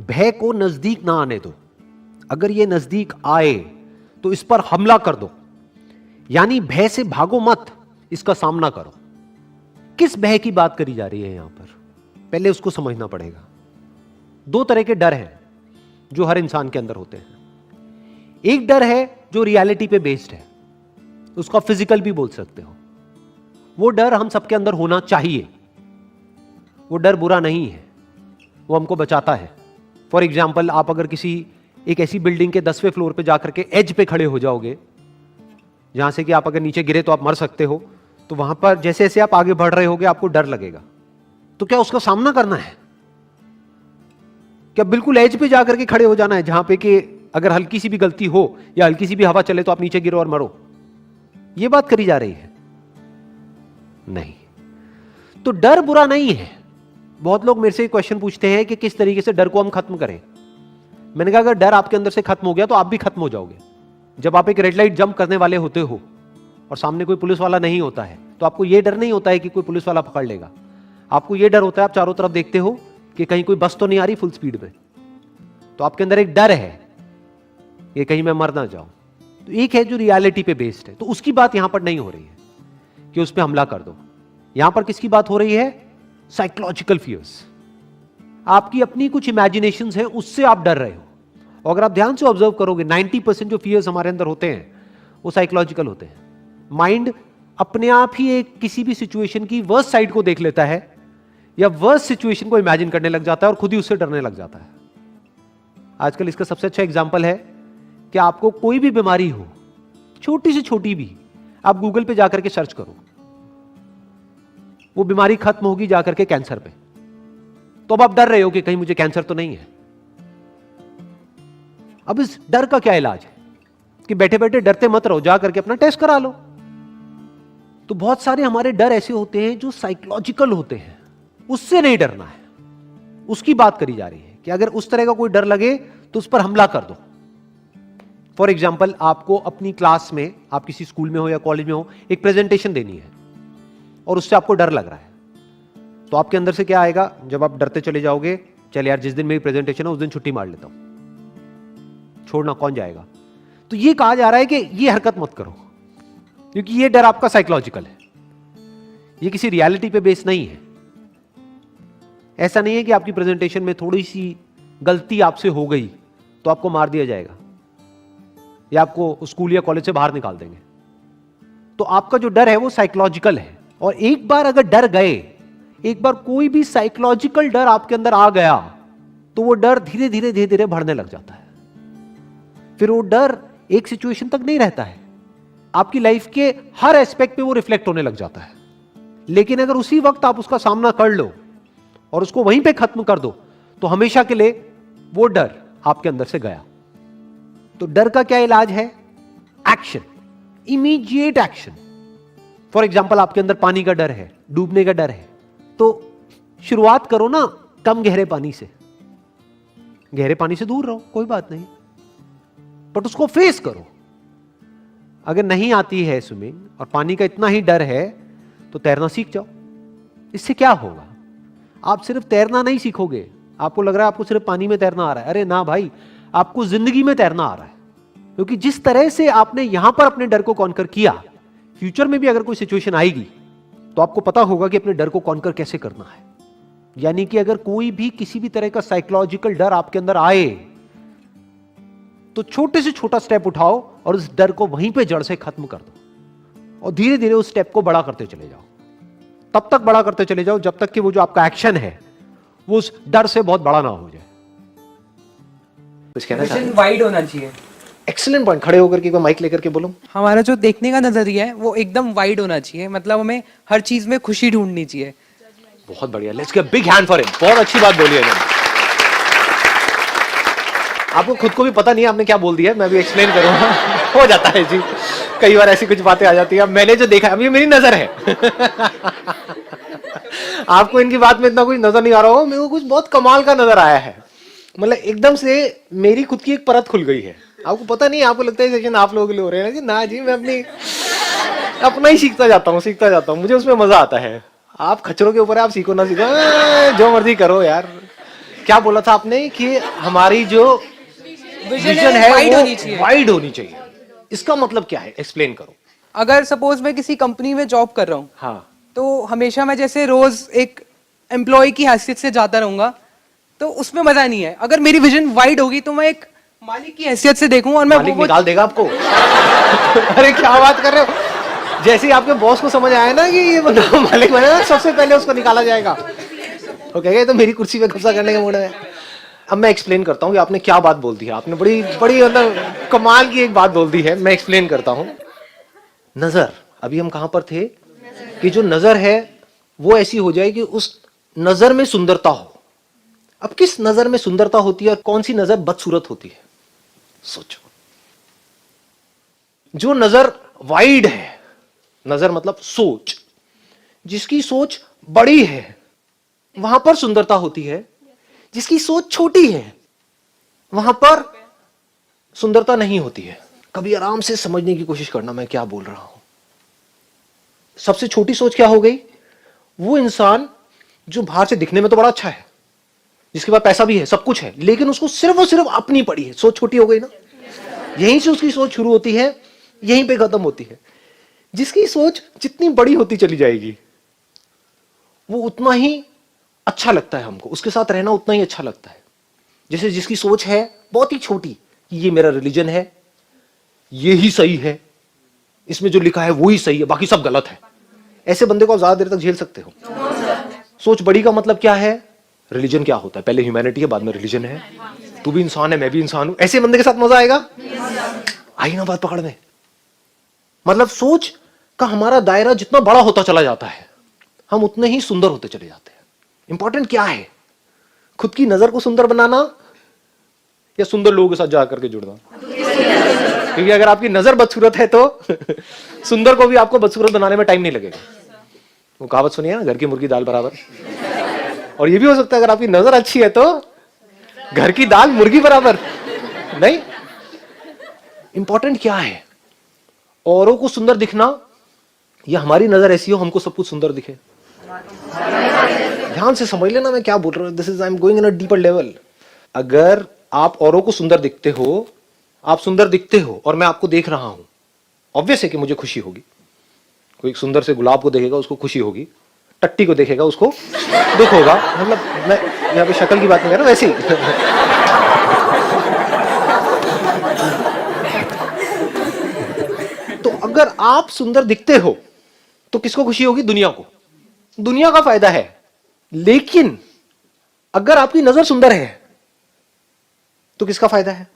भय को नजदीक ना आने दो। अगर ये नजदीक आए तो इस पर हमला कर दो, यानी भय से भागो मत, इसका सामना करो। किस भय की बात करी जा रही है यहां पर, पहले उसको समझना पड़ेगा। दो तरह के डर हैं जो हर इंसान के अंदर होते हैं। एक डर है जो रियलिटी पे बेस्ड है, उसका फिजिकल भी बोल सकते हो। वो डर हम सबके अंदर होना चाहिए। वो डर बुरा नहीं है, वो हमको बचाता है। फॉर एग्जाम्पल, आप अगर किसी एक ऐसी बिल्डिंग के 10वें फ्लोर पे जाकर के एज पे खड़े हो जाओगे जहां से कि आप अगर नीचे गिरे तो आप मर सकते हो, तो वहां पर जैसे जैसे आप आगे बढ़ रहे होगे आपको डर लगेगा। तो क्या उसका सामना करना है? क्या बिल्कुल एज पे जाकर के खड़े हो जाना है जहां पे कि अगर हल्की सी भी गलती हो या हल्की सी भी हवा चले तो आप नीचे गिरो और मरो? यह बात करी जा रही है? नहीं। तो डर बुरा नहीं है। बहुत लोग मेरे से क्वेश्चन पूछते हैं कि किस तरीके से डर को हम खत्म करें। मैंने कहा अगर डर आपके अंदर से खत्म हो गया तो आप भी खत्म हो जाओगे। जब आप एक रेड लाइट जंप करने वाले होते हो और सामने कोई पुलिस वाला नहीं होता है तो आपको यह डर नहीं होता है कि कोई पुलिस वाला पकड़ लेगा। आपको यह डर होता है, आप चारों तरफ देखते हो कि कहीं कोई बस तो नहीं आ रही फुल स्पीड में, तो आपके अंदर एक डर है कि कहीं मैं मर ना जाऊं। तो एक है जो रियलिटी पे बेस्ड है, तो उसकी बात यहां पर नहीं हो रही है कि उस पर हमला कर दो। यहां पर किसकी बात हो रही है? Psychological fears. आपकी अपनी कुछ इमेजिनेशंस हैं, उससे आप डर रहे हो। और अगर आप ध्यान से ऑब्जर्व करोगे 90% जो फियर्स हमारे अंदर होते हैं वो साइकोलॉजिकल होते हैं। माइंड अपने आप ही एक किसी भी सिचुएशन की वर्स्ट साइड को देख लेता है या वर्स्ट सिचुएशन को इमेजिन करने लग जाता है और खुद ही उससे डरने लग जाता है। आजकल इसका सबसे अच्छा एग्जांपल है कि आपको कोई भी बीमारी हो, छोटी से छोटी भी, आप गूगल पे जाकर के सर्च करो, वो बीमारी खत्म होगी जाकर के कैंसर पे, तो अब आप डर रहे हो कि कहीं मुझे कैंसर तो नहीं है। अब इस डर का क्या इलाज है कि बैठे बैठे डरते मत रहो, जाकर के अपना टेस्ट करा लो। तो बहुत सारे हमारे डर ऐसे होते हैं जो साइकोलॉजिकल होते हैं, उससे नहीं डरना है। उसकी बात करी जा रही है कि अगर उस तरह का कोई डर लगे तो उस पर हमला कर दो। फॉर एग्जाम्पल, आपको अपनी क्लास में, आप किसी स्कूल में हो या कॉलेज में हो, एक प्रेजेंटेशन देनी है और उससे आपको डर लग रहा है, तो आपके अंदर से क्या आएगा? जब आप डरते चले जाओगे, चल यार जिस दिन मेरी प्रेजेंटेशन है उस दिन छुट्टी मार लेता हूं, छोड़ना कौन जाएगा। तो ये कहा जा रहा है कि ये हरकत मत करो, क्योंकि ये डर आपका साइकोलॉजिकल है, ये किसी रियलिटी पे बेस नहीं है। ऐसा नहीं है कि आपकी प्रेजेंटेशन में थोड़ी सी गलती आपसे हो गई तो आपको मार दिया जाएगा या आपको स्कूल या कॉलेज से बाहर निकाल देंगे। तो आपका जो डर है वो साइकोलॉजिकल है। और एक बार अगर डर गए, एक बार कोई भी साइकोलॉजिकल डर आपके अंदर आ गया तो वो डर धीरे धीरे धीरे धीरे बढ़ने लग जाता है। फिर वो डर एक सिचुएशन तक नहीं रहता है, आपकी लाइफ के हर एस्पेक्ट पे वो रिफ्लेक्ट होने लग जाता है। लेकिन अगर उसी वक्त आप उसका सामना कर लो और उसको वहीं पे खत्म कर दो तो हमेशा के लिए वो डर आपके अंदर से गया। तो डर का क्या इलाज है? Action, immediate action. For example, आपके अंदर पानी का डर है, डूबने का डर है, तो शुरुआत करो ना कम गहरे पानी से। गहरे पानी से दूर रहो, कोई बात नहीं, बट उसको फेस करो। अगर नहीं आती है स्विमिंग और पानी का इतना ही डर है तो तैरना सीख जाओ। इससे क्या होगा? आप सिर्फ तैरना नहीं सीखोगे। आपको लग रहा है आपको सिर्फ पानी में तैरना आ रहा है, अरे ना भाई, आपको जिंदगी में तैरना आ रहा है। क्योंकि जिस तरह से आपने यहां पर अपने डर को कॉन्कर किया, फ्यूचर में भी अगर कोई सिचुएशन आएगी तो आपको पता होगा कि अपने डर को कॉन्कर कैसे करना है। यानी कि अगर कोई भी किसी भी तरह का साइकोलॉजिकल डर आपके अंदर आए तो छोटे से छोटा स्टेप उठाओ और उस डर को वहीं पे जड़ से खत्म कर दो और धीरे धीरे उस स्टेप को बड़ा करते चले जाओ। तब तक बड़ा करते चले जाओ जब तक कि वो जो आपका एक्शन है वो उस डर से बहुत बड़ा ना हो जाए। कुछ कहना चाहते हैं? वाइड होना चाहिए। Excellent point. खड़े होकर के माइक लेकर के बोलो। हमारा जो देखने का नजरिया है वो एकदम वाइड होना चाहिए, मतलब हमें हर चीज में खुशी ढूंढनी चाहिए। बहुत बढ़िया, let's give big hand for him. बहुत अच्छी बात बोली है। आपको खुद को भी पता नहीं है आपने क्या बोल दिया, मैं भी एक्सप्लेन करूंगा। हो जाता है जी, कई बार ऐसी कुछ बातें आ जाती है। मैंने जो देखा, अभी मेरी नजर है आपको इनकी बात में इतना कुछ नजर नहीं आ रहा होगा, मेरे को कुछ बहुत कमाल का नजर आया है। मतलब एकदम से मेरी खुद की एक परत खुल गई है। आपको पता नहीं, आपको लगता है सेशन आप लोगों के लिए हो रहे हैं ना जी, मैं अपना ही सीखता जाता हूँ, मुझे उसमें मजा आता है। आप खच्चरों के ऊपर आप सीखो ना सीखो, जो मर्जी करो यार, क्या बोला था आपने कि हमारी जो विजन है वाइड वो होनी चाहिए। वाइड होनी चाहिए। इसका मतलब क्या है, एक्सप्लेन करो। अगर सपोज मैं किसी कंपनी में जॉब कर रहा हूँ, हाँ, तो हमेशा मैं जैसे रोज एक एम्प्लॉय की हैसियत से जाता रहूंगा, तो उसमें मजा नहीं है। अगर मेरी विजन वाइड होगी तो मैं एक मालिक की हैसियत से देखूं और मैं मालिक वो निकाल देगा आपको। अरे क्या बात कर रहे हो, जैसे ही आपके बॉस को समझ आया ना कि ये बंदा मालिक बनेगा, सबसे पहले उसको निकाला जाएगा। वो कहेगा ये तो मेरी कुर्सी पे कब्जा करने का मूड है। अब मैं एक्सप्लेन करता हूँ कि आपने क्या बात बोल दी है। आपने बड़ी बड़ी मतलब कमाल की एक बात बोल दी है। मैं एक्सप्लेन करता हूँ। नजर, अभी हम कहां पर थे कि जो नजर है वो ऐसी हो जाए कि उस नजर में सुंदरता हो। अब किस नजर में सुंदरता होती है और कौन सी नजर बदसूरत होती है, सोचो। जो नजर वाइड है, नजर मतलब सोच, जिसकी सोच बड़ी है वहां पर सुंदरता होती है। जिसकी सोच छोटी है वहां पर सुंदरता नहीं होती है। कभी आराम से समझने की कोशिश करना मैं क्या बोल रहा हूं। सबसे छोटी सोच क्या हो गई? वो इंसान जो बाहर से दिखने में तो बड़ा अच्छा है, जिसके पास पैसा भी है, सब कुछ है, लेकिन उसको सिर्फ और सिर्फ अपनी पड़ी है। सोच छोटी हो गई ना। यहीं से उसकी सोच शुरू होती है, यहीं पे खत्म होती है। जिसकी सोच जितनी बड़ी होती चली जाएगी वो उतना ही अच्छा लगता है हमको, उसके साथ रहना उतना ही अच्छा लगता है। जैसे जिसकी सोच है बहुत ही छोटी कि ये मेरा रिलीजन है, ये ही सही है, इसमें जो लिखा है वो ही सही है, बाकी सब गलत है, ऐसे बंदे को आप ज्यादा देर तक झेल सकते हो? सोच बड़ी का मतलब क्या है? रिलीजन क्या होता है? पहले ह्यूमैनिटी है, बाद में रिलीजन है। तू भी इंसान है, मैं भी इंसान हूं, ऐसे बंदे के साथ मजा आएगा? आई ना बात पकड़ में? मतलब सोच का हमारा दायरा जितना बड़ा होता चला जाता है, हम उतने ही सुंदर होते चले जाते हैं। इंपॉर्टेंट क्या है? खुद की नजर को सुंदर बनाना या सुंदर लोगों के साथ जाकर के जुड़ना? क्योंकि अगर आपकी नजर बदसूरत है तो सुंदर को भी आपको बदसूरत बनाने में टाइम नहीं लगेगा। वो कहावत सुनिए ना, घर की मुर्गी दाल बराबर। और ये भी हो सकता है अगर आपकी नजर अच्छी है तो घर की दाल मुर्गी बराबर नहीं। इंपॉर्टेंट क्या है? औरों को सुंदर दिखना या हमारी नजर ऐसी हो हमको सब कुछ सुंदर दिखे? ध्यान से समझ लेना मैं क्या बोल रहा हूं। This is I am going in a deeper level. अगर आप औरों को सुंदर दिखते हो, आप सुंदर दिखते हो और मैं आपको देख रहा हूं, ऑब्वियस है कि मुझे खुशी होगी। कोई सुंदर से गुलाब को देखेगा उसको खुशी होगी, टट्टी को देखेगा उसको दुख होगा। मतलब मैं यहाँ पे शक्ल की बात नहीं कर रहा, वैसे ही। तो अगर आप सुंदर दिखते हो तो किसको खुशी होगी? दुनिया को। दुनिया का फायदा है। लेकिन अगर आपकी नजर सुंदर है तो किसका फायदा है?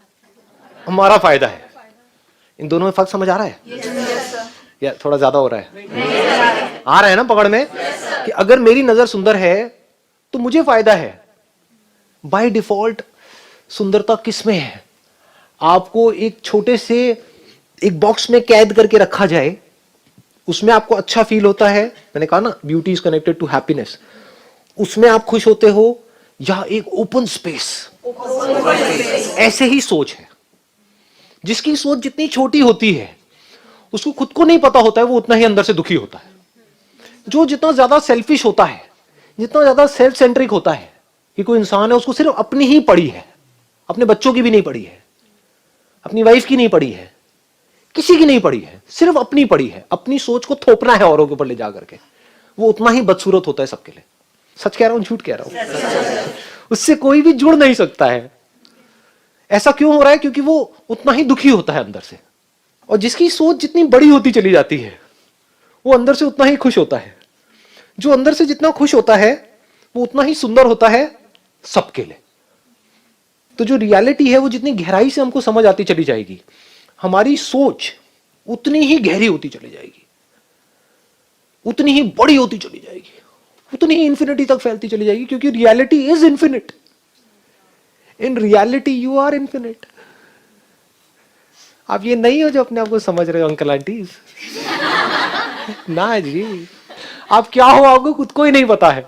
हमारा फायदा है। इन दोनों में फर्क समझ आ रहा है? या थोड़ा ज्यादा हो रहा है? आ रहा है ना पकड़ में? कि अगर मेरी नजर सुंदर है तो मुझे फायदा है। बाय डिफॉल्ट सुंदरता किसमें है? आपको एक छोटे से एक बॉक्स में कैद करके रखा जाए, उसमें आपको अच्छा फील होता है। मैंने कहा ना, beauty is connected to happiness. उसमें आप खुश होते हो, या एक ओपन स्पेस? ऐसे ही सोच है। जिसकी सोच जितनी छोटी होती है उसको खुद को नहीं पता होता है, वो उतना ही अंदर से दुखी होता है। जो जितना ज्यादा सेल्फिश होता है, जितना ज्यादा सेल्फ सेंट्रिक होता है कि कोई इंसान है उसको सिर्फ अपनी ही पड़ी है, अपने बच्चों की भी नहीं पड़ी है, अपनी वाइफ की नहीं पड़ी है, किसी की नहीं पड़ी है, सिर्फ अपनी पड़ी है। अपनी सोच को थोपना है औरों के ऊपर ले जा करके, वो उतना ही बदसूरत होता है सबके लिए। सच कह रहा हूं झूठ कह रहा हूं? उससे कोई भी जुड़ नहीं सकता है। ऐसा क्यों हो रहा है? क्योंकि वो उतना ही दुखी होता है अंदर से। और जिसकी सोच जितनी बड़ी होती चली जाती है वो अंदर से उतना ही खुश होता है। जो अंदर से जितना खुश होता है वो उतना ही सुंदर होता है सबके लिए। तो जो रियलिटी है वो जितनी गहराई से हमको समझ आती चली जाएगी, हमारी सोच उतनी ही गहरी होती चली जाएगी, उतनी ही बड़ी होती चली जाएगी, उतनी ही इंफिनिटी तक फैलती चली जाएगी। क्योंकि reality is infinite. In reality you are infinite. आप ये नहीं हो जो अपने आप को समझ रहे हो अंकल आंटीज। ना जी, आप क्या हो आपको खुद को ही नहीं पता है।